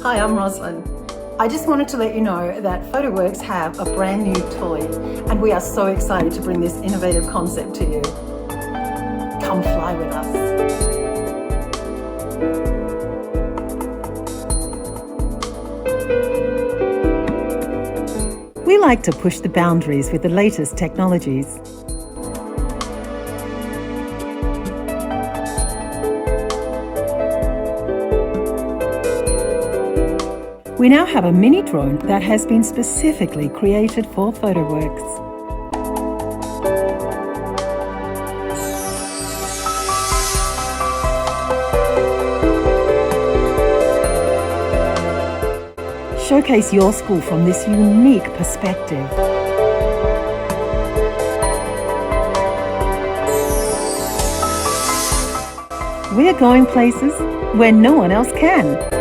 Hi, I'm Roslyn. I just wanted to let you know that Fotoworks have a brand new toy and we are so excited to bring this innovative concept to you. Come fly with us. We like to push the boundaries with the latest technologies. We now have a mini drone that has been specifically created for Fotoworks. Showcase your school from this unique perspective. We're going places where no one else can.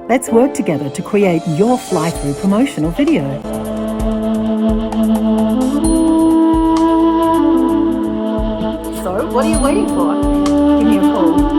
Let's work together to create your fly-through promotional video. So, what are you waiting for? Give me a call.